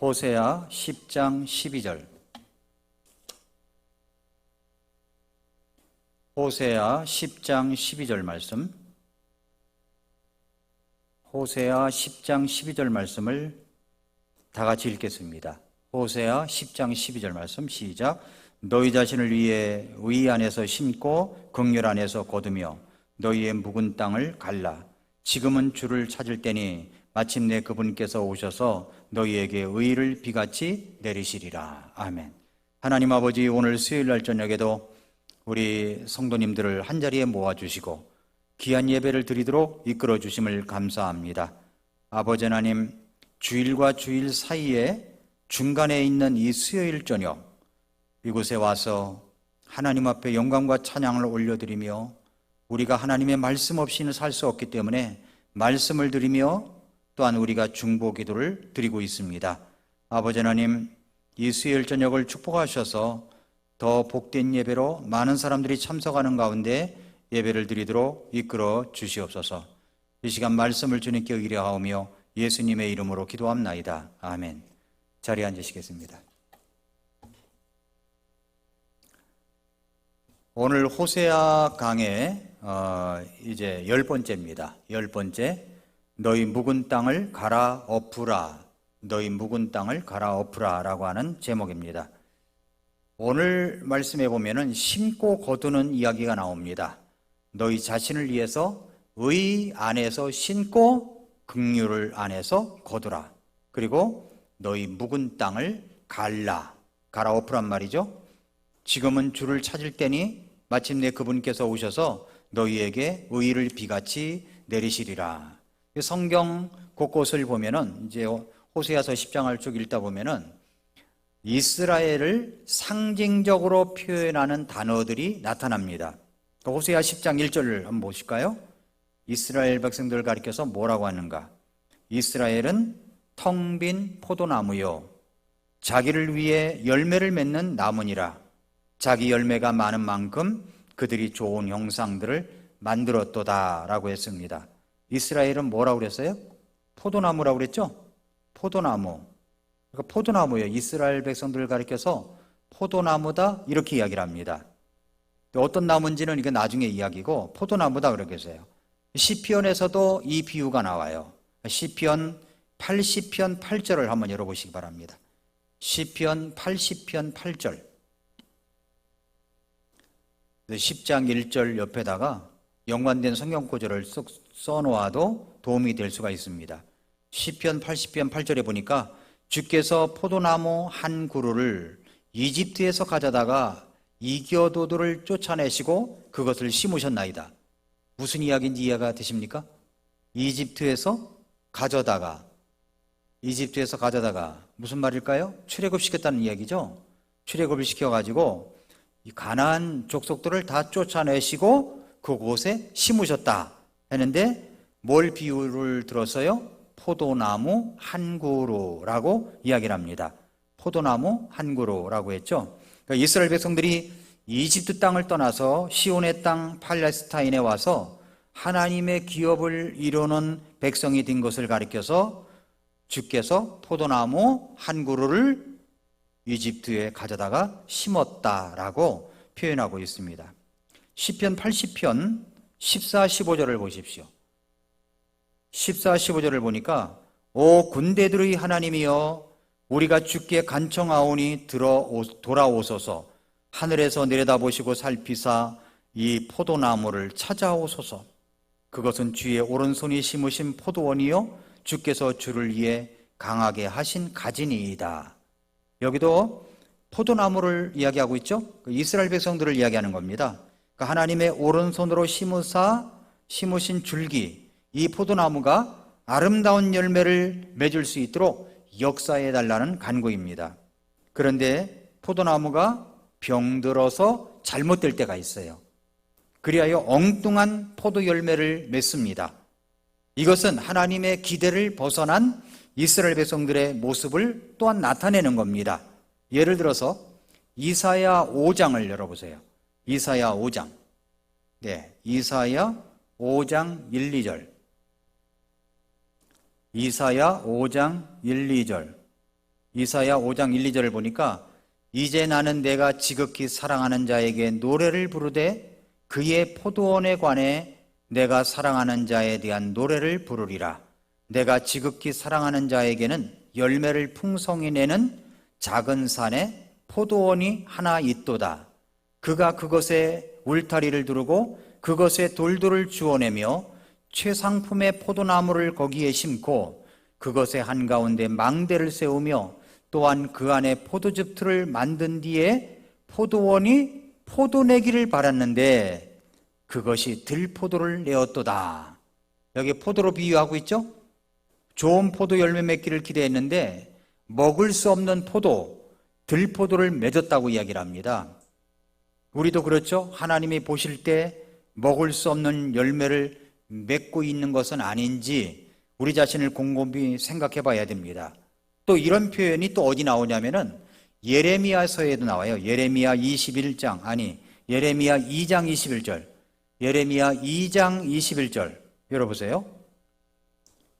호세아 10장 12절. 호세아 10장 12절 말씀. 호세아 10장 12절 말씀을 다 같이 읽겠습니다. 호세아 10장 12절 말씀 시작. 너희 자신을 위해 의 안에서 심고 긍휼 안에서 거두며 너희의 묵은 땅을 갈라. 지금은 주를 찾을 때니 마침내 그분께서 오셔서 너희에게 의를 비같이 내리시리라. 아멘. 하나님 아버지, 오늘 수요일 날 저녁에도 우리 성도님들을 한자리에 모아주시고 귀한 예배를 드리도록 이끌어 주심을 감사합니다. 아버지 하나님, 주일과 주일 사이에 중간에 있는 이 수요일 저녁, 이곳에 와서 하나님 앞에 영광과 찬양을 올려드리며 우리가 하나님의 말씀 없이는 살 수 없기 때문에 말씀을 드리며 또한 우리가 중보 기도를 드리고 있습니다. 아버지 하나님, 이 수요일 저녁을 축복하셔서 더 복된 예배로 많은 사람들이 참석하는 가운데 예배를 드리도록 이끌어 주시옵소서. 이 시간 말씀을 주님께 의뢰하오며 예수님의 이름으로 기도합나이다. 아멘. 자리에 앉으시겠습니다. 오늘 호세아 강의 이제 10번째입니다. 10번째, 너희 묵은 땅을 갈아엎으라. 너희 묵은 땅을 갈아엎으라 라고 하는 제목입니다. 오늘 말씀에 보면은 심고 거두는 이야기가 나옵니다. 너희 자신을 위해서 의 안에서 심고 긍휼을 안에서 거두라. 그리고 너희 묵은 땅을 갈아엎으란 말이죠. 지금은 주를 찾을 때니 마침내 그분께서 오셔서 너희에게 의를 비같이 내리시리라. 성경 곳곳을 보면은 이제 호세아서 10장을 쭉 읽다 보면은 이스라엘을 상징적으로 표현하는 단어들이 나타납니다. 호세아 10장 1절을 한번 보실까요? 이스라엘 백성들을 가리켜서 뭐라고 하는가? 이스라엘은 텅 빈 포도나무요, 자기를 위해 열매를 맺는 나무니라. 자기 열매가 많은 만큼 그들이 좋은 형상들을 만들었도다 라고 했습니다. 이스라엘은 뭐라고 그랬어요? 포도나무라고 그랬죠? 포도나무. 그러니까 포도나무예요. 이스라엘 백성들을 가리켜서 포도나무다 이렇게 이야기를 합니다. 어떤 나무인지는 이게 나중에 이야기고 포도나무다 그렇게 했어요. 시편에서도 이 비유가 나와요. 시편 80편 8절을 한번 열어보시기 바랍니다. 시편 80편 8절. 10장 1절 옆에다가 연관된 성경 구절을 쏙 써놓아도 도움이 될 수가 있습니다. 시편 80편 8절에 보니까 주께서 포도나무 한 그루를 이집트에서 가져다가 이교도들을 쫓아내시고 그것을 심으셨나이다. 무슨 이야기인지 이해가 되십니까? 이집트에서 가져다가 무슨 말일까요? 출애굽시켰다는 이야기죠. 출애굽을 시켜가지고 이 가나안 족속들을 다 쫓아내시고 그곳에 심으셨다 했는데 뭘 비유를 들었어요? 포도나무 한 그루라고 이야기를 합니다. 포도나무 한 그루라고 했죠. 그러니까 이스라엘 백성들이 이집트 땅을 떠나서 시온의 땅 팔레스타인에 와서 하나님의 기업을 이루는 백성이 된 것을 가리켜서 주께서 포도나무 한 그루를 이집트에 가져다가 심었다라고 표현하고 있습니다. 시편 80편 14, 15절을 보십시오. 14, 15절을 보니까 오 군대들의 하나님이여, 우리가 주께 간청하오니 돌아오소서. 하늘에서 내려다보시고 살피사 이 포도나무를 찾아오소서. 그것은 주의 오른손이 심으신 포도원이요, 주께서 주를 위해 강하게 하신 가지니이다. 여기도 포도나무를 이야기하고 있죠. 이스라엘 백성들을 이야기하는 겁니다. 그러니까 하나님의 오른손으로 심으신 줄기, 이 포도나무가 아름다운 열매를 맺을 수 있도록 역사해 달라는 간구입니다. 그런데 포도나무가 병들어서 잘못될 때가 있어요. 그리하여 엉뚱한 포도 열매를 맺습니다. 이것은 하나님의 기대를 벗어난 이스라엘 백성들의 모습을 또한 나타내는 겁니다. 예를 들어서 이사야 5장을 열어보세요. 이사야 5장. 이사야 5장 1, 2절. 이사야 5장 1, 2절. 이사야 5장 1, 2절을 보니까 이제 나는 내가 지극히 사랑하는 자에게 노래를 부르되 그의 포도원에 관해 내가 사랑하는 자에 대한 노래를 부르리라. 내가 지극히 사랑하는 자에게는 열매를 풍성히 내는 작은 산에 포도원이 하나 있도다. 그가 그것에 울타리를 두르고 그것에 돌들을 주워내며 최상품의 포도나무를 거기에 심고 그것의 한가운데 망대를 세우며 또한 그 안에 포도즙 틀을 만든 뒤에 포도원이 포도 내기를 바랐는데 그것이 들포도를 내었도다. 여기 포도로 비유하고 있죠? 좋은 포도 열매 맺기를 기대했는데 먹을 수 없는 포도, 들포도를 맺었다고 이야기를 합니다. 우리도 그렇죠? 하나님이 보실 때 먹을 수 없는 열매를 맺고 있는 것은 아닌지 우리 자신을 곰곰이 생각해 봐야 됩니다. 또 이런 표현이 또 어디 나오냐면은 예레미야서에도 나와요. 예레미야 21장, 예레미야 2장 21절. 예레미야 2장 21절. 열어보세요.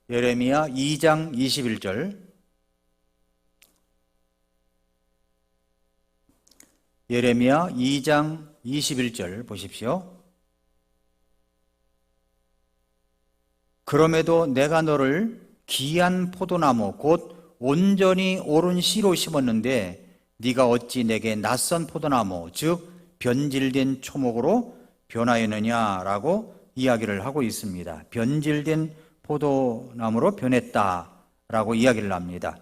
예레미야 2장 21절. 예레미야 2장 21절 보십시오. 그럼에도 내가 너를 귀한 포도나무 곧 온전히 오른 씨로 심었는데 네가 어찌 내게 낯선 포도나무 즉 변질된 초목으로 변하였느냐라고 이야기를 하고 있습니다. 변질된 포도나무로 변했다라고 이야기를 합니다.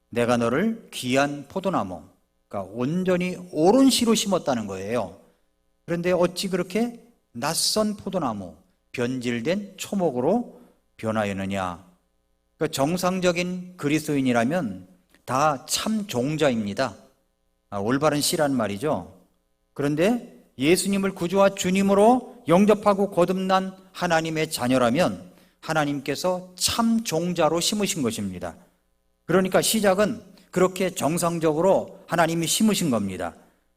내가 너를 귀한 포도나무, 그러니까 온전히 오른 씨로 심었다는 거예요. 그런데 어찌 그렇게 낯선 포도나무, 변질된 초목으로 변하였느냐. 그러니까 정상적인 그리스도인이라면 다 참 종자입니다. 올바른 씨란 말이죠. 그런데 예수님을 구주와 주님으로 영접하고 거듭난 하나님의 자녀라면 하나님께서 참 종자로 심으신 것입니다. 그러니까 시작은 그렇게 정상적으로 하나님이 심으신 겁니다.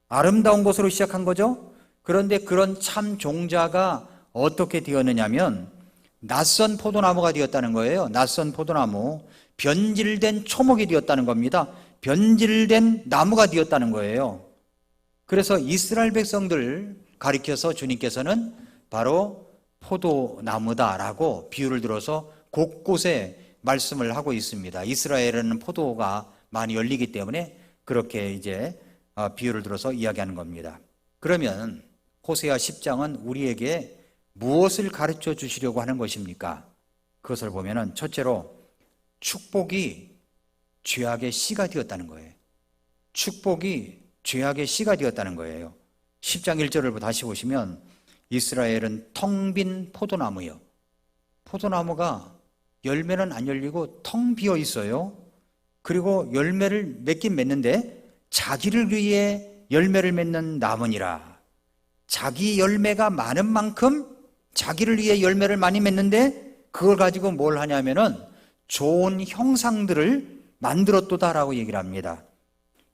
아름다운 것으로 시작한 거죠. 그런데 그런 참 종자가 어떻게 되었느냐면 낯선 포도나무가 되었다는 거예요. 낯선 포도나무, 변질된 초목이 되었다는 겁니다. 변질된 나무가 되었다는 거예요. 그래서 이스라엘 백성들 가리켜서 주님께서는 바로 포도나무다라고 비유를 들어서 곳곳에 말씀을 하고 있습니다. 이스라엘에는 포도가 많이 열리기 때문에 그렇게 이제 비유를 들어서 이야기하는 겁니다. 그러면 호세아 10장은 우리에게 무엇을 가르쳐 주시려고 하는 것입니까? 그것을 보면은 첫째로 축복이 죄악의 씨가 되었다는 거예요. 축복이 죄악의 씨가 되었다는 거예요. 10장 1절을 다시 보시면 이스라엘은 텅 빈 포도나무요. 포도나무가 열매는 안 열리고 텅 비어 있어요. 그리고 열매를 맺긴 맺는데 자기를 위해 열매를 맺는 나무니라. 자기 열매가 많은 만큼 자기를 위해 열매를 많이 맺는데 그걸 가지고 뭘 하냐면은 좋은 형상들을 만들었도다라고 얘기를 합니다.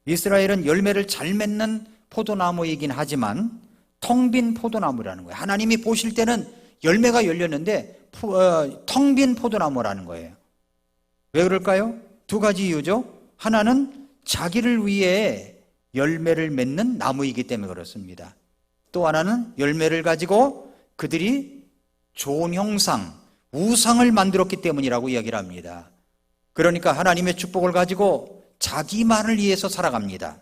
이스라엘은 열매를 잘 맺는 포도나무이긴 하지만 텅 빈 포도나무라는 거예요. 하나님이 보실 때는 열매가 열렸는데 텅 빈 포도나무라는 거예요. 왜 그럴까요? 두 가지 이유죠. 하나는 자기를 위해 열매를 맺는 나무이기 때문에 그렇습니다. 또 하나는 열매를 가지고 그들이 좋은 형상, 우상을 만들었기 때문이라고 이야기를 합니다. 그러니까 하나님의 축복을 가지고 자기만을 위해서 살아갑니다.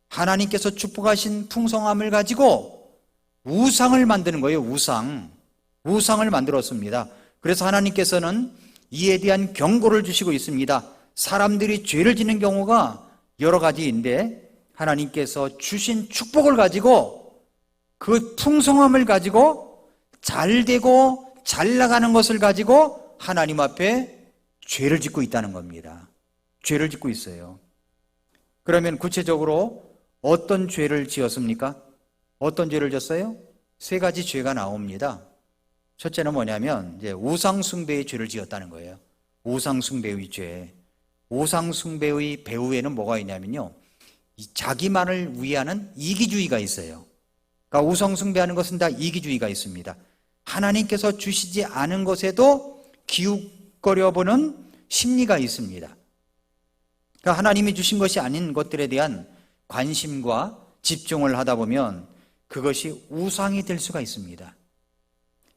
하나님께서 축복하신 풍성함을 가지고 우상을 만드는 거예요. 우상을 만들었습니다. 그래서 하나님께서는 이에 대한 경고를 주시고 있습니다. 사람들이 죄를 짓는 경우가 여러 가지인데 하나님께서 주신 축복을 가지고 그 풍성함을 가지고 잘 되고 잘 나가는 것을 가지고 하나님 앞에 죄를 짓고 있다는 겁니다. 죄를 짓고 있어요. 그러면 구체적으로 어떤 죄를 지었습니까? 어떤 죄를 졌어요? 세 가지 죄가 나옵니다. 첫째는 뭐냐면 이제 우상숭배의 죄를 지었다는 거예요. 우상숭배의 죄. 우상숭배의 배후에는 뭐가 있냐면요, 자기만을 위하는 이기주의가 있어요. 그러니까 우상숭배하는 것은 다 이기주의가 있습니다. 하나님께서 주시지 않은 것에도 기웃거려보는 심리가 있습니다. 그러니까 하나님이 주신 것이 아닌 것들에 대한 관심과 집중을 하다 보면 그것이 우상이 될 수가 있습니다.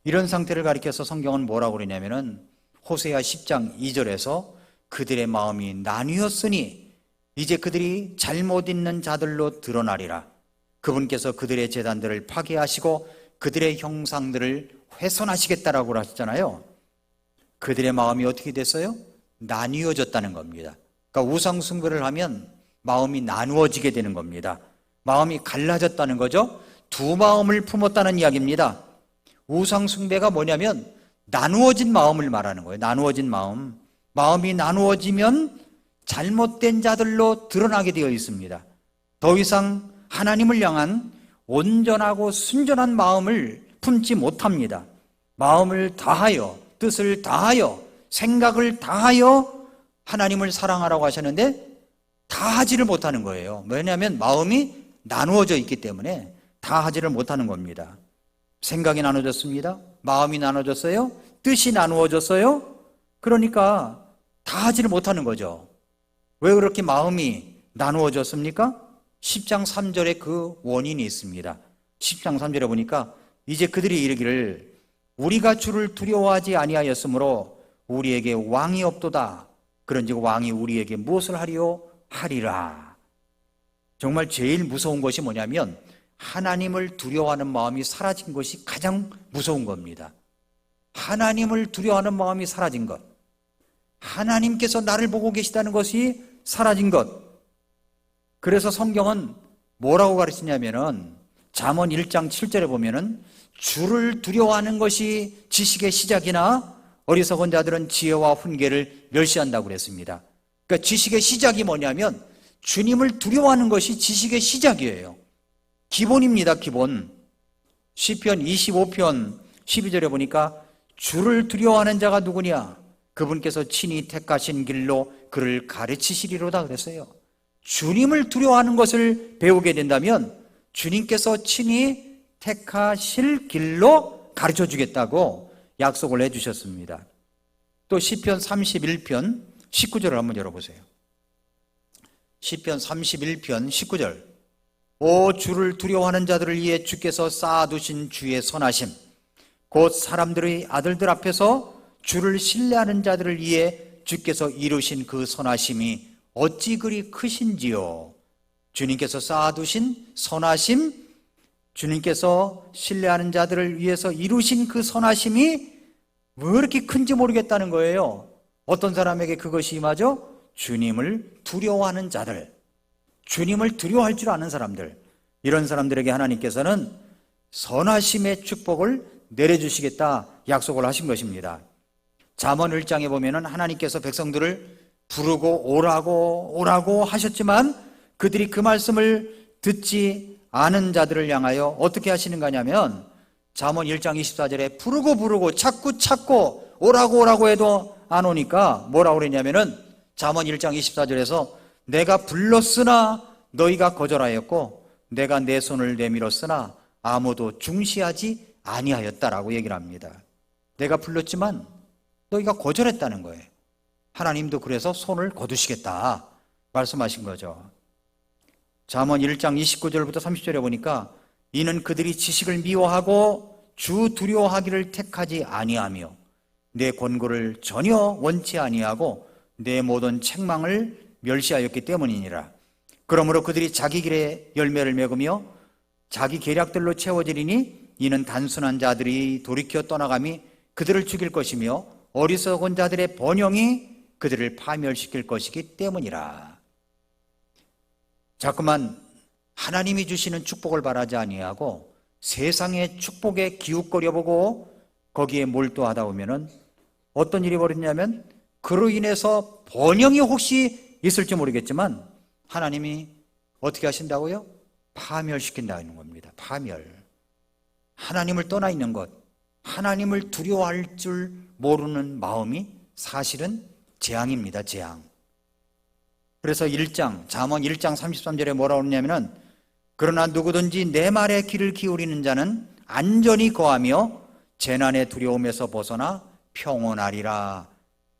이런 상태를 가리켜서 성경은 뭐라고 그러냐면은 호세아 10장 2절에서 그들의 마음이 나뉘었으니 이제 그들이 잘못 있는 자들로 드러나리라. 그분께서 그들의 제단들을 파괴하시고 그들의 형상들을 훼손하시겠다라고 하셨잖아요. 그들의 마음이 어떻게 됐어요? 나뉘어졌다는 겁니다. 그러니까 우상 숭배를 하면 마음이 나누어지게 되는 겁니다. 마음이 갈라졌다는 거죠. 두 마음을 품었다는 이야기입니다. 우상 숭배가 뭐냐면 나누어진 마음을 말하는 거예요. 나누어진 마음. 마음이 나누어지면 잘못된 자들로 드러나게 되어 있습니다. 더 이상 하나님을 향한 온전하고 순전한 마음을 품지 못합니다. 마음을 다하여, 뜻을 다하여, 생각을 다하여 하나님을 사랑하라고 하셨는데 다 하지를 못하는 거예요. 왜냐하면 마음이 나누어져 있기 때문에 다 하지를 못하는 겁니다. 생각이 나눠졌습니다. 마음이 나눠졌어요. 뜻이 나누어졌어요. 그러니까 다 하지를 못하는 거죠. 왜 그렇게 마음이 나누어졌습니까? 10장 3절에 그 원인이 있습니다. 10장 3절에 보니까 이제 그들이 이르기를 우리가 주를 두려워하지 아니하였으므로 우리에게 왕이 없도다. 그런즉 왕이 우리에게 무엇을 하리요? 하리라. 정말 제일 무서운 것이 뭐냐면 하나님을 두려워하는 마음이 사라진 것이 가장 무서운 겁니다. 하나님을 두려워하는 마음이 사라진 것, 하나님께서 나를 보고 계시다는 것이 사라진 것. 그래서 성경은 뭐라고 가르치냐면은 잠언 1장 7절에 보면은 주를 두려워하는 것이 지식의 시작이나 어리석은 자들은 지혜와 훈계를 멸시한다고 그랬습니다. 그러니까 지식의 시작이 뭐냐면 주님을 두려워하는 것이 지식의 시작이에요. 기본입니다. 기본. 시편 25편 12절에 보니까 주를 두려워하는 자가 누구냐? 그분께서 친히 택하신 길로 그를 가르치시리로다 그랬어요. 주님을 두려워하는 것을 배우게 된다면 주님께서 친히 택하실 길로 가르쳐 주겠다고 약속을 해주셨습니다. 또 시편 31편 19절을 한번 열어보세요. 시편 31편 19절. 오 주를 두려워하는 자들을 위해 주께서 쌓아두신 주의 선하심, 곧 사람들의 아들들 앞에서 주를 신뢰하는 자들을 위해 주께서 이루신 그 선하심이 어찌 그리 크신지요. 주님께서 쌓아두신 선하심, 주님께서 신뢰하는 자들을 위해서 이루신 그 선하심이 왜 이렇게 큰지 모르겠다는 거예요. 어떤 사람에게 그것이 임하죠? 주님을 두려워하는 자들, 주님을 두려워할 줄 아는 사람들, 이런 사람들에게 하나님께서는 선하심의 축복을 내려주시겠다 약속을 하신 것입니다. 잠언 1장에 보면은 하나님께서 백성들을 부르고 오라고 하셨지만 그들이 그 말씀을 듣지 않은 자들을 향하여 어떻게 하시는가 하냐면 잠언 1장 24절에 부르고 찾고 오라고 해도 안 오니까 뭐라고 그랬냐면은 잠언 1장 24절에서 내가 불렀으나 너희가 거절하였고 내가 내 손을 내밀었으나 아무도 중시하지 아니하였다라고 얘기를 합니다. 내가 불렀지만 너희가 거절했다는 거예요. 하나님도 그래서 손을 거두시겠다 말씀하신 거죠. 잠언 1장 29절부터 30절에 보니까 이는 그들이 지식을 미워하고 주 두려워하기를 택하지 아니하며 내 권고를 전혀 원치 아니하고 내 모든 책망을 멸시하였기 때문이니라. 그러므로 그들이 자기 길에 열매를 맺으며 자기 계략들로 채워지리니 이는 단순한 자들이 돌이켜 떠나감이 그들을 죽일 것이며 어리석은 자들의 번영이 그들을 파멸시킬 것이기 때문이라. 자꾸만 하나님이 주시는 축복을 바라지 아니하고 세상의 축복에 기웃거려 보고 거기에 몰두하다 보면은 어떤 일이 벌어지냐면 그로 인해서 번영이 혹시 있을지 모르겠지만 하나님이 어떻게 하신다고요? 파멸시킨다는 겁니다. 파멸. 하나님을 떠나 있는 것, 하나님을 두려워할 줄 모르는 마음이 사실은 재앙입니다. 재앙. 그래서 잠언 1장 33절에 뭐라고 그러냐면은 그러나 누구든지 내 말에 귀를 기울이는 자는 안전히 거하며 재난의 두려움에서 벗어나 평온하리라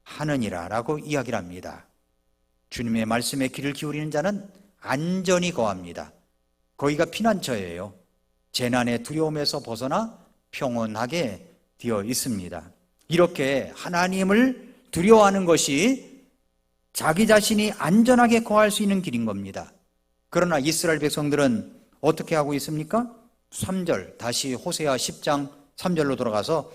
하느니라 라고 이야기를 합니다. 주님의 말씀에 귀를 기울이는 자는 안전히 거합니다. 거기가 피난처예요. 재난의 두려움에서 벗어나 평온하게 되어 있습니다. 이렇게 하나님을 두려워하는 것이 자기 자신이 안전하게 거할 수 있는 길인 겁니다. 그러나 이스라엘 백성들은 어떻게 하고 있습니까? 3절, 다시 호세아 10장 3절로 돌아가서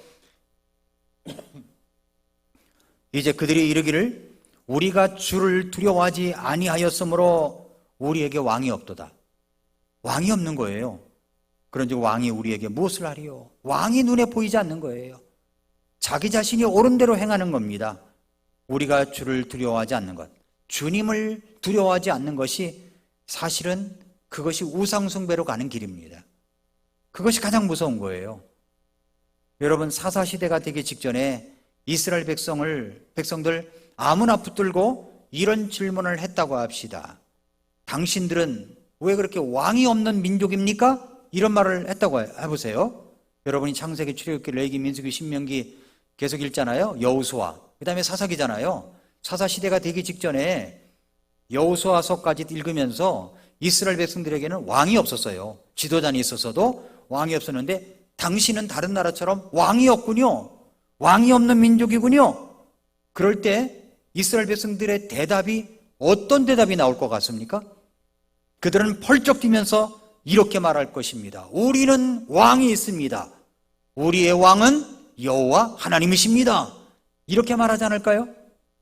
이제 그들이 이르기를 우리가 주를 두려워하지 아니하였으므로 우리에게 왕이 없도다. 왕이 없는 거예요. 그런즉 왕이 우리에게 무엇을 하리요? 왕이 눈에 보이지 않는 거예요. 자기 자신이 옳은 대로 행하는 겁니다. 우리가 주를 두려워하지 않는 것, 주님을 두려워하지 않는 것이 사실은 그것이 우상숭배로 가는 길입니다. 그것이 가장 무서운 거예요. 여러분, 사사시대가 되기 직전에 이스라엘 백성들 아무나 붙들고 이런 질문을 했다고 합시다. 당신들은 왜 그렇게 왕이 없는 민족입니까? 이런 말을 했다고 해보세요. 여러분이 창세기, 출애굽기, 레위기, 민수기, 신명기 계속 읽잖아요. 여호수아, 그 다음에 사사기잖아요. 사사시대가 되기 직전에 여호수아서까지 읽으면서 이스라엘 백성들에게는 왕이 없었어요. 지도자는 있었어도 왕이 없었는데 당신은 다른 나라처럼 왕이 없군요. 왕이 없는 민족이군요. 그럴 때 이스라엘 백성들의 대답이 어떤 대답이 나올 것 같습니까? 그들은 펄쩍 뛰면서 이렇게 말할 것입니다. 우리는 왕이 있습니다. 우리의 왕은 여호와 하나님이십니다. 이렇게 말하지 않을까요?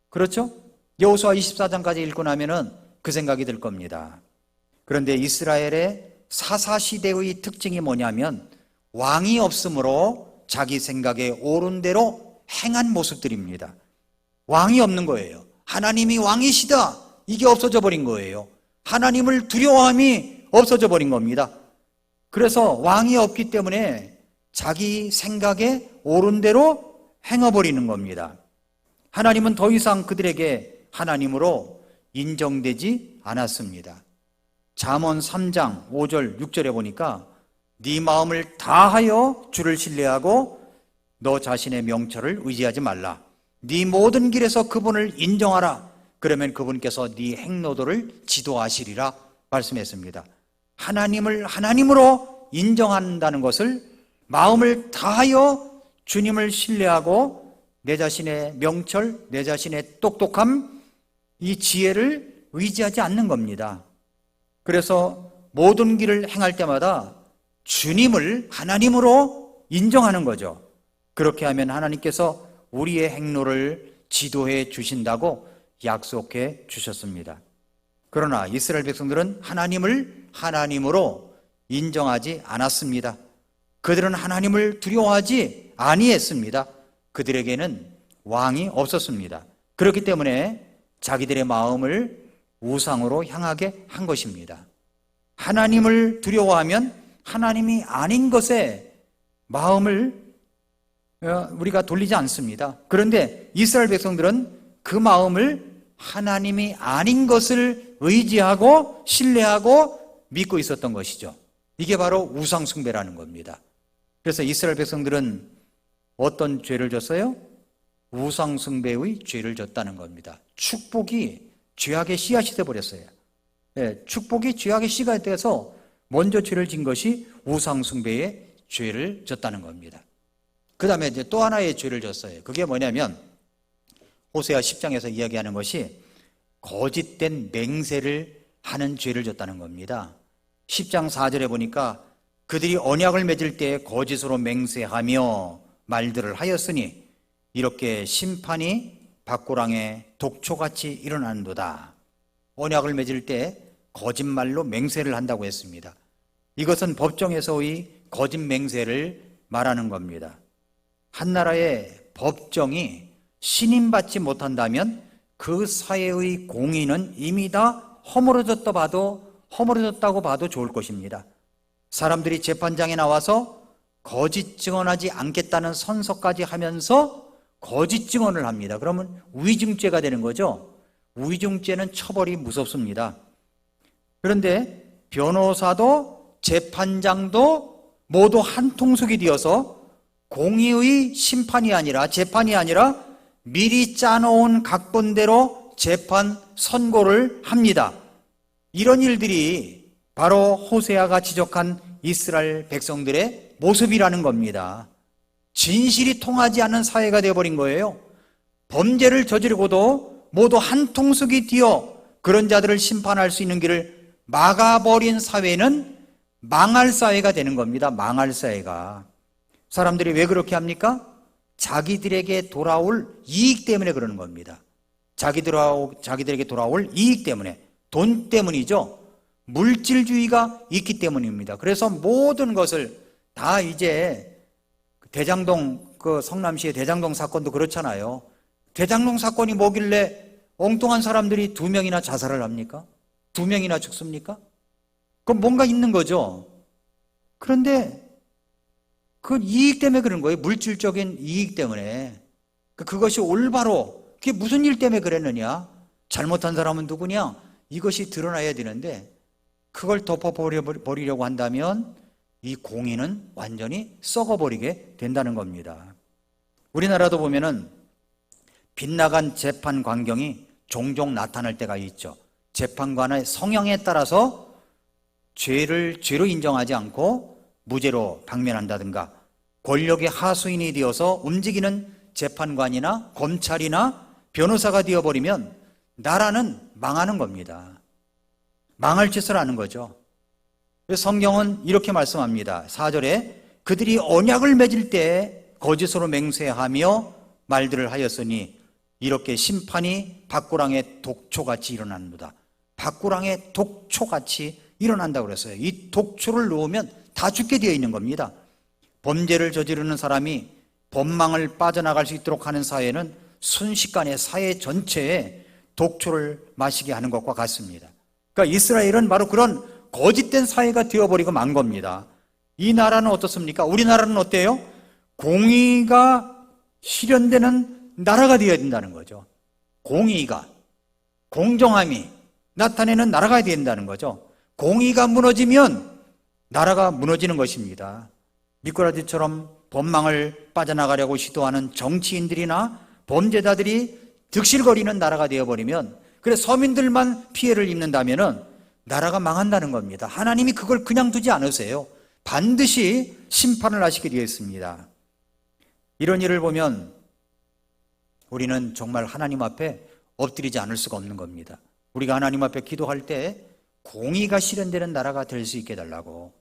그렇죠? 여호수아 24장까지 읽고 나면은 그 생각이 들 겁니다. 그런데 이스라엘의 사사시대의 특징이 뭐냐면 왕이 없으므로 자기 생각에 옳은 대로 행한 모습들입니다. 왕이 없는 거예요. 하나님이 왕이시다, 이게 없어져 버린 거예요. 하나님을 두려워함이 없어져 버린 겁니다. 그래서 왕이 없기 때문에 자기 생각에 옳은 대로 행어버리는 겁니다. 하나님은 더 이상 그들에게 하나님으로 인정되지 않았습니다. 잠언 3장 5절 6절에 보니까 네 마음을 다하여 주를 신뢰하고 너 자신의 명철을 의지하지 말라. 네 모든 길에서 그분을 인정하라. 그러면 그분께서 네 행로도를 지도하시리라 말씀했습니다. 하나님을 하나님으로 인정한다는 것을 마음을 다하여 주님을 신뢰하고 내 자신의 명철, 내 자신의 똑똑함, 이 지혜를 의지하지 않는 겁니다. 그래서 모든 길을 행할 때마다 주님을 하나님으로 인정하는 거죠. 그렇게 하면 하나님께서 우리의 행로를 지도해 주신다고 약속해 주셨습니다. 그러나 이스라엘 백성들은 하나님을 하나님으로 인정하지 않았습니다. 그들은 하나님을 두려워하지 아니했습니다. 그들에게는 왕이 없었습니다. 그렇기 때문에 자기들의 마음을 우상으로 향하게 한 것입니다. 하나님을 두려워하면 하나님이 아닌 것에 마음을 우리가 돌리지 않습니다. 그런데 이스라엘 백성들은 그 마음을 하나님이 아닌 것을 의지하고 신뢰하고 믿고 있었던 것이죠. 이게 바로 우상숭배라는 겁니다. 그래서 이스라엘 백성들은 어떤 죄를 졌어요? 우상숭배의 죄를 졌다는 겁니다. 축복이 죄악의 씨앗이 되어버렸어요. 축복이 죄악의 씨가 돼서 먼저 죄를 진 것이 우상숭배의 죄를 졌다는 겁니다. 그 다음에 이제 또 하나의 죄를 졌어요. 그게 뭐냐면 호세아 10장에서 이야기하는 것이 거짓된 맹세를 하는 죄를 졌다는 겁니다. 10장 4절에 보니까 그들이 언약을 맺을 때 거짓으로 맹세하며 말들을 하였으니 이렇게 심판이 밭고랑에 독초같이 일어나는도다. 언약을 맺을 때 거짓말로 맹세를 한다고 했습니다. 이것은 법정에서의 거짓 맹세를 말하는 겁니다. 한 나라의 법정이 신임받지 못한다면 그 사회의 공의는 이미 다 허물어졌다고 봐도 좋을 것입니다. 사람들이 재판장에 나와서 거짓 증언하지 않겠다는 선서까지 하면서 거짓 증언을 합니다. 그러면 위증죄가 되는 거죠. 위증죄는 처벌이 무섭습니다. 그런데 변호사도 재판장도 모두 한 통속이 되어서 공의의 심판이 아니라 재판이 아니라 미리 짜놓은 각본대로 재판 선고를 합니다. 이런 일들이 바로 호세아가 지적한 이스라엘 백성들의 모습이라는 겁니다. 진실이 통하지 않는 사회가 되어버린 거예요. 범죄를 저지르고도 모두 한 통속이 뛰어 그런 자들을 심판할 수 있는 길을 막아버린 사회는 망할 사회가 되는 겁니다. 망할 사회가. 사람들이 왜 그렇게 합니까? 자기들에게 돌아올 이익 때문에 그러는 겁니다. 자기들에게 돌아올 이익 때문에, 돈 때문이죠. 물질주의가 있기 때문입니다. 그래서 모든 것을 다 이제 대장동, 성남시의 대장동 사건도 그렇잖아요. 대장동 사건이 뭐길래 엉뚱한 사람들이 2명이나 자살을 합니까? 2명이나 죽습니까? 그건 뭔가 있는 거죠. 그런데 그 이익 때문에 그런 거예요. 물질적인 이익 때문에. 그것이 올바로, 그게 무슨 일 때문에 그랬느냐? 잘못한 사람은 누구냐? 이것이 드러나야 되는데 그걸 덮어버리려고 한다면 이 공의는 완전히 썩어버리게 된다는 겁니다. 우리나라도 보면은 빗나간 재판 광경이 종종 나타날 때가 있죠. 재판관의 성향에 따라서 죄를 죄로 인정하지 않고 무죄로 방면한다든가, 권력의 하수인이 되어서 움직이는 재판관이나 검찰이나 변호사가 되어버리면 나라는 망하는 겁니다. 망할 짓을 하는 거죠. 성경은 이렇게 말씀합니다. 4절에 그들이 언약을 맺을 때 거짓으로 맹세하며 말들을 하였으니 이렇게 심판이 밭고랑의 독초같이 일어납니다. 밭고랑의 독초같이 일어난다고 그랬어요. 이 독초를 놓으면 다 죽게 되어 있는 겁니다. 범죄를 저지르는 사람이 법망을 빠져나갈 수 있도록 하는 사회는 순식간에 사회 전체에 독초를 마시게 하는 것과 같습니다. 그러니까 이스라엘은 바로 그런 거짓된 사회가 되어버리고 만 겁니다. 이 나라는 어떻습니까? 우리나라는 어때요? 공의가 실현되는 나라가 되어야 된다는 거죠. 공의가, 공정함이 나타내는 나라가 되어야 된다는 거죠. 공의가 무너지면 나라가 무너지는 것입니다. 미꾸라지처럼 법망을 빠져나가려고 시도하는 정치인들이나 범죄자들이 득실거리는 나라가 되어버리면, 그래 서민들만 피해를 입는다면 나라가 망한다는 겁니다. 하나님이 그걸 그냥 두지 않으세요. 반드시 심판을 하시게 되어 있습니다. 이런 일을 보면 우리는 정말 하나님 앞에 엎드리지 않을 수가 없는 겁니다. 우리가 하나님 앞에 기도할 때 공의가 실현되는 나라가 될 수 있게 해달라고,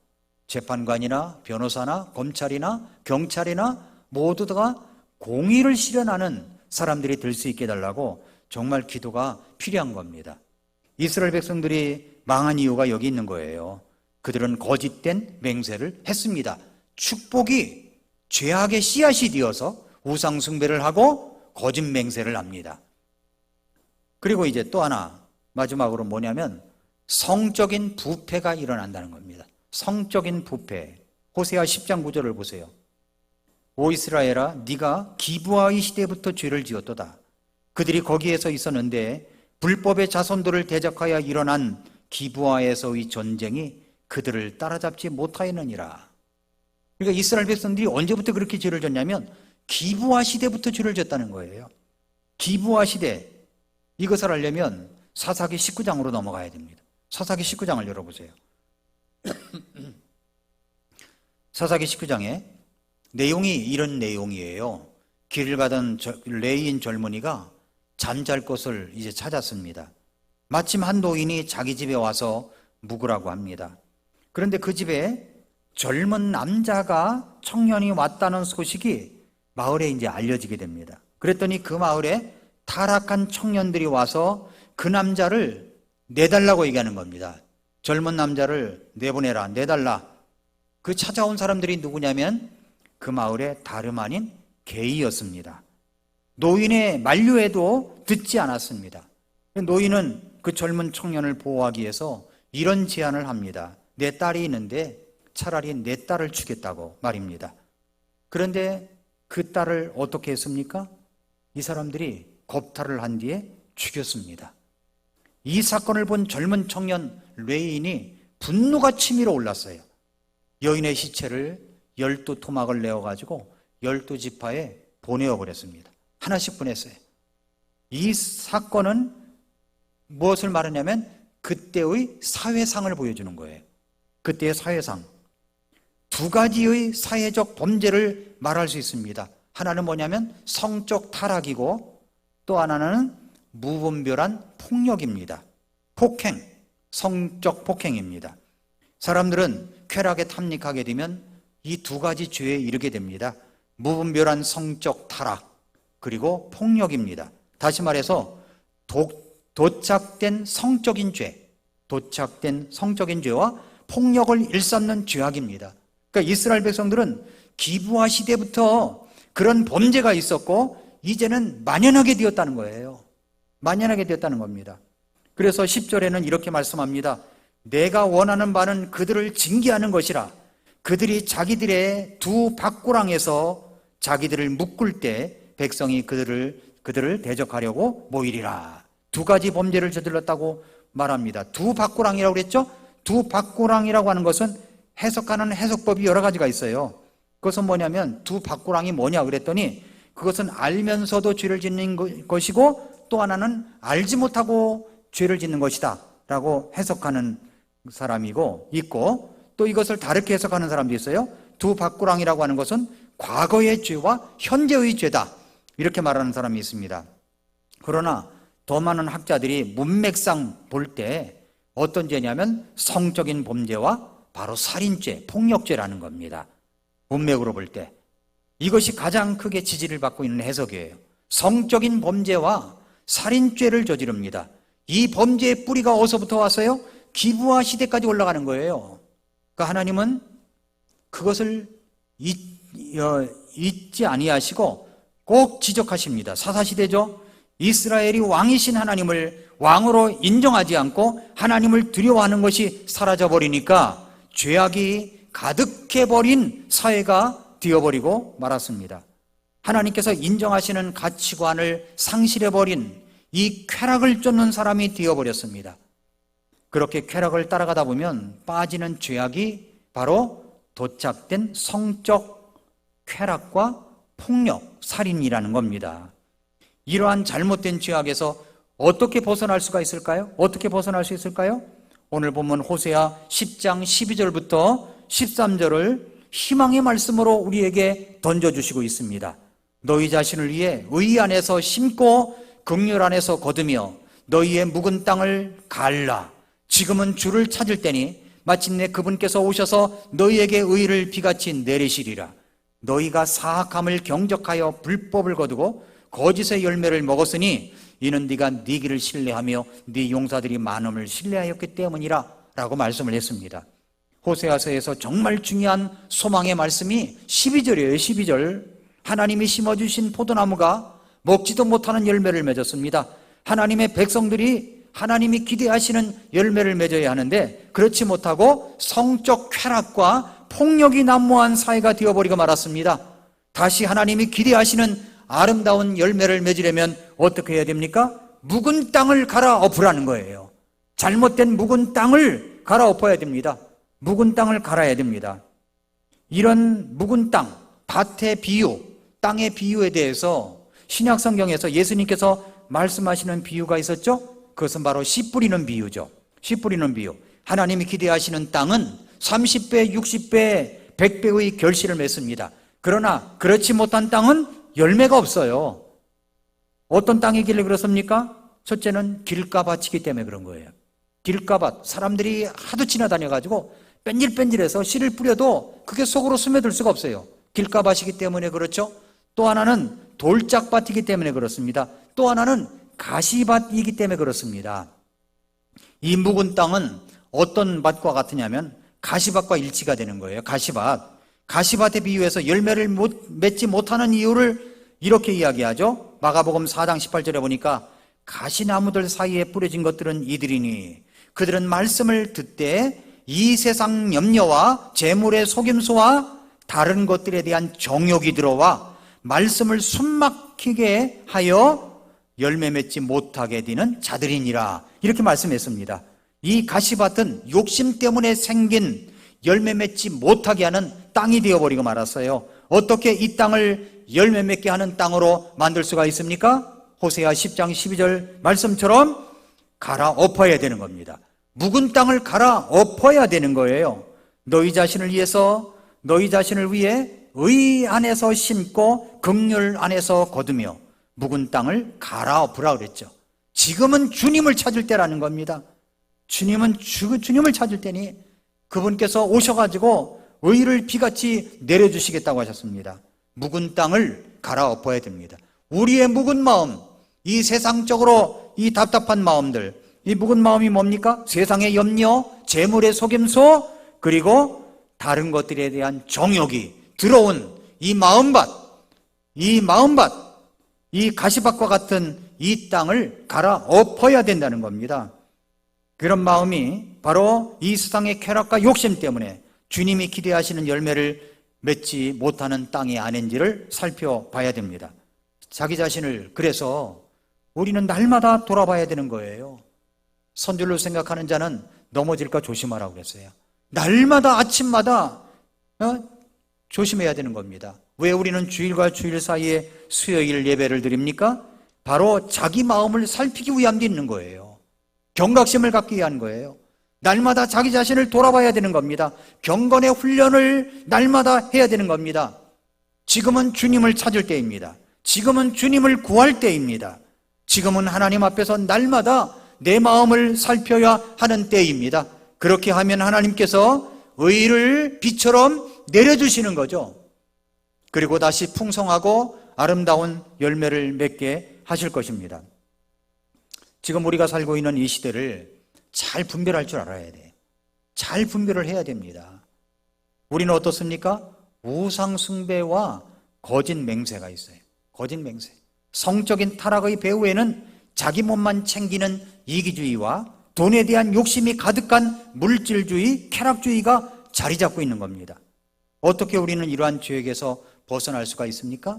재판관이나 변호사나 검찰이나 경찰이나 모두가 공의를 실현하는 사람들이 될 수 있게 해달라고 정말 기도가 필요한 겁니다. 이스라엘 백성들이 망한 이유가 여기 있는 거예요. 그들은 거짓된 맹세를 했습니다. 축복이 죄악의 씨앗이 되어서 우상 숭배를 하고 거짓 맹세를 합니다. 그리고 이제 또 하나 마지막으로 뭐냐면 성적인 부패가 일어난다는 겁니다. 성적인 부패. 호세아 10장 9절을 보세요. 오 이스라엘아, 네가 기브아의 시대부터 죄를 지었도다. 그들이 거기에서 있었는데 불법의 자손들을 대적하여 일어난 기브아에서의 전쟁이 그들을 따라잡지 못하였느니라. 그러니까 이스라엘 백성들이 언제부터 그렇게 죄를 졌냐면 기브아 시대부터 죄를 졌다는 거예요. 기브아 시대, 이것을 알려면 사사기 19장으로 넘어가야 됩니다. 사사기 19장을 열어보세요. 사사기 19장에 내용이 이런 내용이에요. 길을 가던 레이인 젊은이가 잠잘 곳을 이제 찾았습니다. 마침 한 노인이 자기 집에 와서 묵으라고 합니다. 그런데 그 집에 젊은 남자가 청년이 왔다는 소식이 마을에 이제 알려지게 됩니다. 그랬더니 그 마을에 타락한 청년들이 와서 그 남자를 내달라고 얘기하는 겁니다. 젊은 남자를 내보내라, 내달라. 그 찾아온 사람들이 누구냐면 그 마을의 다름 아닌 게이였습니다. 노인의 만류에도 듣지 않았습니다. 노인은 그 젊은 청년을 보호하기 위해서 이런 제안을 합니다. 내 딸이 있는데 차라리 내 딸을 주겠다고 말입니다. 그런데 그 딸을 어떻게 했습니까? 이 사람들이 겁탈을 한 뒤에 죽였습니다. 이 사건을 본 젊은 청년 레인이 분노가 치밀어 올랐어요. 여인의 시체를 12토막을 내어가지고 12지파에 보내어 버렸습니다. 하나씩 보냈어요. 이 사건은 무엇을 말하냐면 그때의 사회상을 보여주는 거예요. 그때의 사회상. 두 가지의 사회적 범죄를 말할 수 있습니다. 하나는 뭐냐면 성적 타락이고 또 하나는 무분별한 폭력입니다. 폭행, 성적 폭행입니다. 사람들은 쾌락에 탐닉하게 되면 이 두 가지 죄에 이르게 됩니다. 무분별한 성적 타락 그리고 폭력입니다. 다시 말해서 도착된 성적인 죄와 폭력을 일삼는 죄악입니다. 그러니까 이스라엘 백성들은 기브아 시대부터 그런 범죄가 있었고 이제는 만연하게 되었다는 거예요. 만연하게 되었다는 겁니다. 그래서 10절에는 이렇게 말씀합니다. 내가 원하는 바는 그들을 징계하는 것이라. 그들이 자기들의 두 밖구랑에서 자기들을 묶을 때 백성이 그들을 대적하려고 모이리라. 두 가지 범죄를 저질렀다고 말합니다. 두 밖구랑이라고 그랬죠? 두 밖구랑이라고 하는 것은 해석하는 해석법이 여러 가지가 있어요. 그것은 뭐냐면 두 밖구랑이 뭐냐 그랬더니 그것은 알면서도 죄를 짓는 것이고 또 하나는 알지 못하고 죄를 짓는 것이다 라고 해석하는 사람이고 있고 또 이것을 다르게 해석하는 사람도 있어요. 두 밖구랑이라고 하는 것은 과거의 죄와 현재의 죄다 이렇게 말하는 사람이 있습니다. 그러나 더 많은 학자들이 문맥상 볼 때 어떤 죄냐면 성적인 범죄와 바로 살인죄, 폭력죄라는 겁니다. 문맥으로 볼 때 이것이 가장 크게 지지를 받고 있는 해석이에요. 성적인 범죄와 살인죄를 저지릅니다. 이 범죄의 뿌리가 어디서부터 왔어요? 기브아 시대까지 올라가는 거예요. 그러니까 하나님은 그것을 잊지 아니하시고 꼭 지적하십니다. 사사시대죠. 이스라엘이 왕이신 하나님을 왕으로 인정하지 않고 하나님을 두려워하는 것이 사라져버리니까 죄악이 가득해버린 사회가 되어버리고 말았습니다. 하나님께서 인정하시는 가치관을 상실해버린 이 쾌락을 쫓는 사람이 되어버렸습니다. 그렇게 쾌락을 따라가다 보면 빠지는 죄악이 바로 도착된 성적 쾌락과 폭력, 살인이라는 겁니다. 이러한 잘못된 죄악에서 어떻게 벗어날 수가 있을까요? 어떻게 벗어날 수 있을까요? 오늘 보면 호세아 10장 12절부터 13절을 희망의 말씀으로 우리에게 던져주시고 있습니다. 너희 자신을 위해 의 안에서 심고 긍휼 안에서 거두며 너희의 묵은 땅을 갈라. 지금은 주를 찾을 때니 마침내 그분께서 오셔서 너희에게 의를 비같이 내리시리라. 너희가 사악함을 경적하여 불법을 거두고 거짓의 열매를 먹었으니 이는 네가 네 길을 신뢰하며 네 용사들이 많음을 신뢰하였기 때문이라 라고 말씀을 했습니다. 호세아서에서 정말 중요한 소망의 말씀이 12절이에요. 12절. 하나님이 심어주신 포도나무가 먹지도 못하는 열매를 맺었습니다. 하나님의 백성들이 하나님이 기대하시는 열매를 맺어야 하는데 그렇지 못하고 성적 쾌락과 폭력이 난무한 사회가 되어버리고 말았습니다. 다시 하나님이 기대하시는 아름다운 열매를 맺으려면 어떻게 해야 됩니까? 묵은 땅을 갈아엎으라는 거예요. 잘못된 묵은 땅을 갈아엎어야 됩니다. 묵은 땅을 갈아야 됩니다. 이런 묵은 땅, 밭의 비유, 땅의 비유에 대해서 신약 성경에서 예수님께서 말씀하시는 비유가 있었죠? 그것은 바로 씨 뿌리는 비유죠. 씨 뿌리는 비유. 하나님이 기대하시는 땅은 30배, 60배, 100배의 결실을 맺습니다. 그러나 그렇지 못한 땅은 열매가 없어요. 어떤 땅이길래 그렇습니까? 첫째는 길가밭이기 때문에 그런 거예요. 길가밭, 사람들이 하도 지나다녀가지고 뺀질뺀질해서 씨를 뿌려도 그게 속으로 스며들 수가 없어요. 길가밭이기 때문에 그렇죠. 또 하나는 돌짝밭이기 때문에 그렇습니다. 또 하나는 가시밭이기 때문에 그렇습니다. 이 묵은 땅은 어떤 밭과 같으냐면 가시밭과 일치가 되는 거예요. 가시밭에 비유해서 열매를 맺지 못하는 이유를 이렇게 이야기하죠. 마가복음 4장 18절에 보니까 가시나무들 사이에 뿌려진 것들은 이들이니 그들은 말씀을 듣되 이 세상 염려와 재물의 속임수와 다른 것들에 대한 정욕이 들어와 말씀을 숨막히게 하여 열매 맺지 못하게 되는 자들이니라 이렇게 말씀했습니다. 이 가시밭은 욕심 때문에 생긴 열매 맺지 못하게 하는 땅이 되어버리고 말았어요. 어떻게 이 땅을 열매 맺게 하는 땅으로 만들 수가 있습니까? 호세아 10장 12절 말씀처럼 갈아엎어야 되는 겁니다. 묵은 땅을 갈아엎어야 되는 거예요. 너희 자신을 위해서, 너희 자신을 위해 의 안에서 심고 긍휼 안에서 거두며 묵은 땅을 갈아엎으라 그랬죠. 지금은 주님을 찾을 때라는 겁니다. 주님을 찾을 때니 그분께서 오셔가지고 의를 비같이 내려주시겠다고 하셨습니다. 묵은 땅을 갈아엎어야 됩니다. 우리의 묵은 마음, 이 세상적으로 이 답답한 마음들, 이 묵은 마음이 뭡니까? 세상의 염려, 재물의 속임수, 그리고 다른 것들에 대한 정욕이 들어온 이 마음밭, 이 가시밭과 같은 이 땅을 갈아엎어야 된다는 겁니다. 그런 마음이 바로 이 세상의 쾌락과 욕심 때문에 주님이 기대하시는 열매를 맺지 못하는 땅이 아닌지를 살펴봐야 됩니다. 자기 자신을 그래서 우리는 날마다 돌아봐야 되는 거예요. 선줄로 생각하는 자는 넘어질까 조심하라고 그랬어요. 날마다 아침마다 조심해야 되는 겁니다. 왜 우리는 주일과 주일 사이에 수요일 예배를 드립니까? 바로 자기 마음을 살피기 위함도 있는 거예요. 경각심을 갖기 위한 거예요. 날마다 자기 자신을 돌아봐야 되는 겁니다. 경건의 훈련을 날마다 해야 되는 겁니다. 지금은 주님을 찾을 때입니다. 지금은 주님을 구할 때입니다. 지금은 하나님 앞에서 날마다 내 마음을 살펴야 하는 때입니다. 그렇게 하면 하나님께서 의를 비처럼 내려주시는 거죠. 그리고 다시 풍성하고 아름다운 열매를 맺게 하실 것입니다. 지금 우리가 살고 있는 이 시대를 잘 분별할 줄 알아야 돼요. 잘 분별을 해야 됩니다. 우리는 어떻습니까? 우상 숭배와 거짓 맹세가 있어요. 거짓 맹세. 성적인 타락의 배후에는 자기 몸만 챙기는 이기주의와 돈에 대한 욕심이 가득한 물질주의, 쾌락주의가 자리 잡고 있는 겁니다. 어떻게 우리는 이러한 죄악에서 벗어날 수가 있습니까?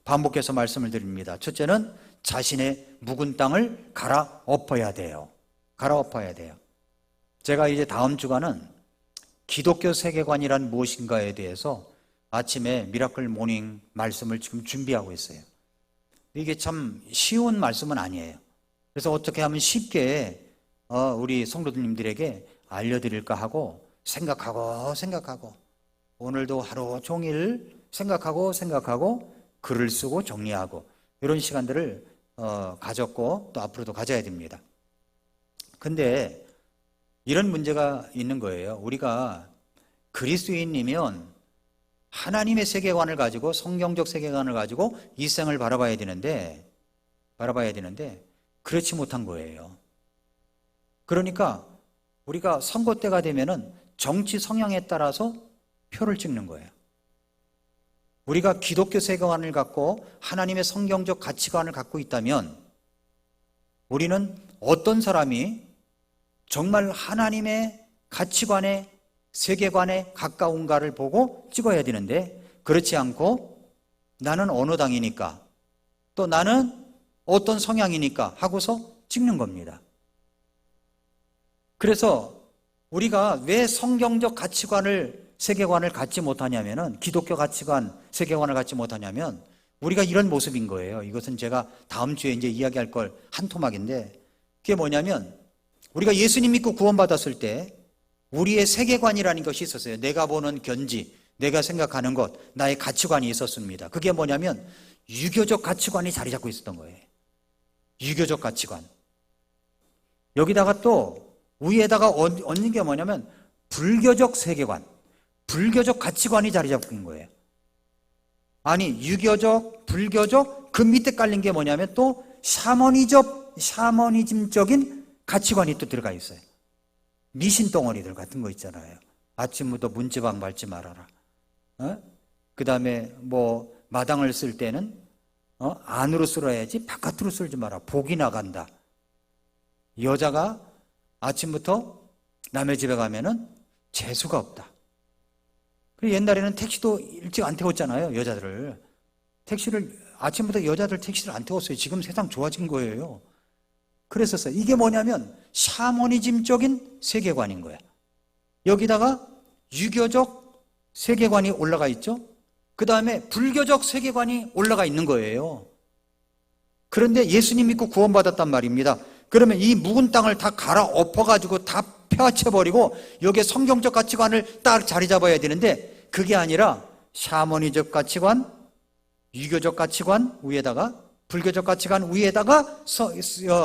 반복해서 말씀을 드립니다. 첫째는 자신의 묵은 땅을 갈아엎어야 돼요. 갈아엎어야 돼요. 제가 이제 다음 주간은 기독교 세계관이란 무엇인가에 대해서 아침에 미라클 모닝 말씀을 지금 준비하고 있어요. 이게 참 쉬운 말씀은 아니에요. 그래서 어떻게 하면 쉽게 우리 성도님들에게 알려드릴까 하고 생각하고 오늘도 하루 종일 생각하고 글을 쓰고 정리하고 이런 시간들을 가졌고 또 앞으로도 가져야 됩니다. 근데 이런 문제가 있는 거예요. 우리가 그리스도인이면 하나님의 세계관을 가지고 성경적 세계관을 가지고 이 생을 바라봐야 되는데 그렇지 못한 거예요. 그러니까 우리가 선거 때가 되면은 정치 성향에 따라서 표를 찍는 거예요. 우리가 기독교 세계관을 갖고 하나님의 성경적 가치관을 갖고 있다면 우리는 어떤 사람이 정말 하나님의 가치관에 세계관에 가까운가를 보고 찍어야 되는데 그렇지 않고 나는 어느 당이니까 또 나는 어떤 성향이니까 하고서 찍는 겁니다. 그래서 우리가 왜 성경적 가치관을 세계관을 갖지 못하냐면은 기독교 가치관 세계관을 갖지 못하냐면 우리가 이런 모습인 거예요. 이것은 제가 다음 주에 이제 이야기할 걸 한 토막인데 그게 뭐냐면 우리가 예수님 믿고 구원받았을 때 우리의 세계관이라는 것이 있었어요. 내가 보는 견지, 내가 생각하는 것, 나의 가치관이 있었습니다. 그게 뭐냐면 유교적 가치관이 자리 잡고 있었던 거예요. 유교적 가치관. 여기다가 또 위에다가 얹는 게 뭐냐면 불교적 세계관, 불교적 가치관이 자리 잡고 있는 거예요. 아니 유교적, 불교적 그 밑에 깔린 게 뭐냐면 또 샤머니즘적인 가치관이 또 들어가 있어요. 미신 덩어리들 같은 거 있잖아요. 아침부터 문지방 밟지 말아라. 그 다음에 뭐 마당을 쓸 때는 안으로 쓸어야지 바깥으로 쓸지 마라. 복이 나간다. 여자가 아침부터 남의 집에 가면은 재수가 없다. 그리고 옛날에는 택시도 일찍 안 태웠잖아요. 여자들을. 아침부터 여자들 택시를 안 태웠어요. 지금 세상 좋아진 거예요. 그랬었어요. 이게 뭐냐면 샤머니즘적인 세계관인 거야. 여기다가 유교적 세계관이 올라가 있죠. 그 다음에 불교적 세계관이 올라가 있는 거예요. 그런데 예수님 믿고 구원받았단 말입니다. 그러면 이 묵은 땅을 다 갈아엎어가지고 다 폐화쳐버리고 여기에 성경적 가치관을 딱 자리 잡아야 되는데 그게 아니라 샤머니적 가치관, 유교적 가치관 위에다가 불교적 가치관 위에다가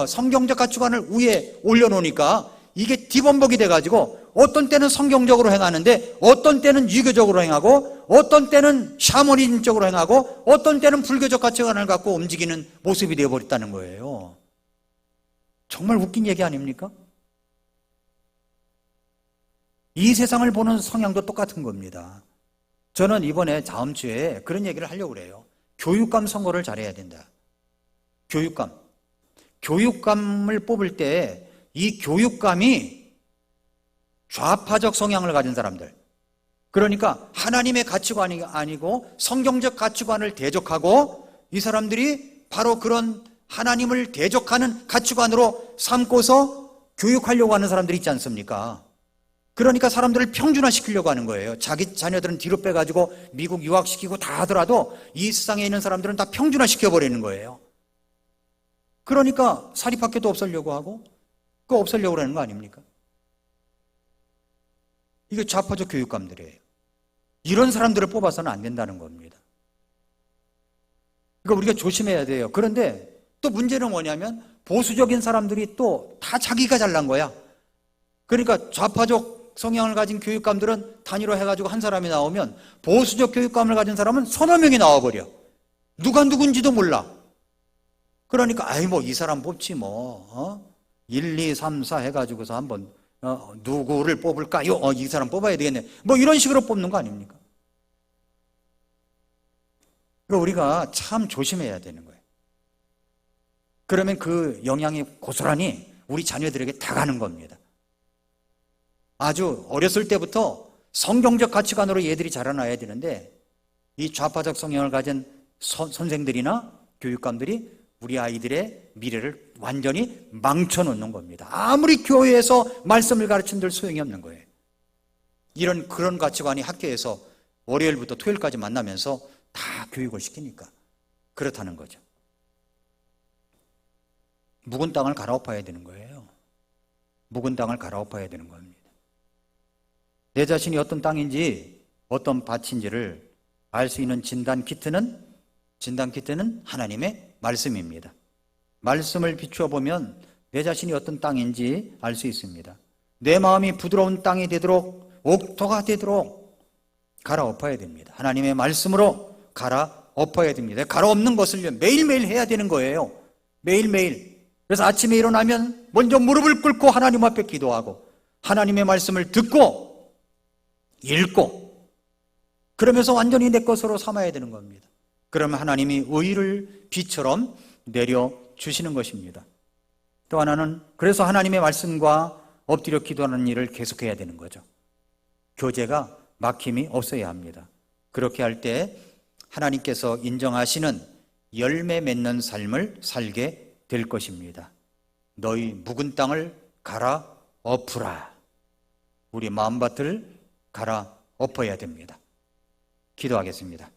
성경적 가치관을 위에 올려놓으니까 이게 뒤범벅이 돼가지고 어떤 때는 성경적으로 행하는데 어떤 때는 유교적으로 행하고 어떤 때는 샤머니즘적으로 행하고 어떤 때는 불교적 가치관을 갖고 움직이는 모습이 되어버렸다는 거예요. 정말 웃긴 얘기 아닙니까? 이 세상을 보는 성향도 똑같은 겁니다. 저는 이번에 다음 주에 그런 얘기를 하려고 그래요. 교육감 선거를 잘해야 된다. 교육감을 뽑을 때 이 교육감이 좌파적 성향을 가진 사람들, 그러니까 하나님의 가치관이 아니고 성경적 가치관을 대적하고 이 사람들이 바로 그런 하나님을 대적하는 가치관으로 삼고서 교육하려고 하는 사람들이 있지 않습니까? 그러니까 사람들을 평준화시키려고 하는 거예요. 자기 자녀들은 뒤로 빼가지고 미국 유학시키고 다 하더라도 이 세상에 있는 사람들은 다 평준화시켜버리는 거예요. 그러니까 사립학교도 없애려고 하고 그거 없애려고 하는 거 아닙니까? 이게 좌파적 교육감들이에요. 이런 사람들을 뽑아서는 안 된다는 겁니다. 그러니까 우리가 조심해야 돼요. 그런데 또 문제는 뭐냐면 보수적인 사람들이 또 다 자기가 잘난 거야. 그러니까 좌파적 성향을 가진 교육감들은 단일화 해가지고 한 사람이 나오면 보수적 교육감을 가진 사람은 서너 명이 나와버려. 누가 누군지도 몰라. 그러니까 아이 뭐 이 사람 뽑지 뭐 1, 2, 3, 4 해가지고서 한번 누구를 뽑을까요? 이 사람 뽑아야 되겠네. 뭐 이런 식으로 뽑는 거 아닙니까? 그러니까 우리가 참 조심해야 되는 거예요. 그러면 그 영향이 고스란히 우리 자녀들에게 다 가는 겁니다. 아주 어렸을 때부터 성경적 가치관으로 얘들이 자라나야 되는데 이 좌파적 성향을 가진 선생들이나 교육감들이 우리 아이들의 미래를 완전히 망쳐놓는 겁니다. 아무리 교회에서 말씀을 가르친들 소용이 없는 거예요. 그런 가치관이 학교에서 월요일부터 토요일까지 만나면서 다 교육을 시키니까 그렇다는 거죠. 묵은 땅을 갈아엎어야 되는 거예요. 묵은 땅을 갈아엎어야 되는 겁니다. 내 자신이 어떤 땅인지 어떤 밭인지를 알 수 있는 진단 키트는 하나님의 말씀입니다. 말씀을 비추어 보면 내 자신이 어떤 땅인지 알 수 있습니다. 내 마음이 부드러운 땅이 되도록 옥토가 되도록 갈아엎어야 됩니다. 하나님의 말씀으로 갈아엎어야 됩니다. 갈아엎는 것을 매일매일 해야 되는 거예요. 매일매일. 그래서 아침에 일어나면 먼저 무릎을 꿇고 하나님 앞에 기도하고 하나님의 말씀을 듣고 읽고 그러면서 완전히 내 것으로 삼아야 되는 겁니다. 그러면 하나님이 의를 비처럼 내려주시는 것입니다. 또 하나는 그래서 하나님의 말씀과 엎드려 기도하는 일을 계속해야 되는 거죠. 교제가 막힘이 없어야 합니다. 그렇게 할 때 하나님께서 인정하시는 열매 맺는 삶을 살게 될 것입니다. 너희 묵은 땅을 갈아엎으라. 우리 마음밭을 갈아엎어야 됩니다. 기도하겠습니다.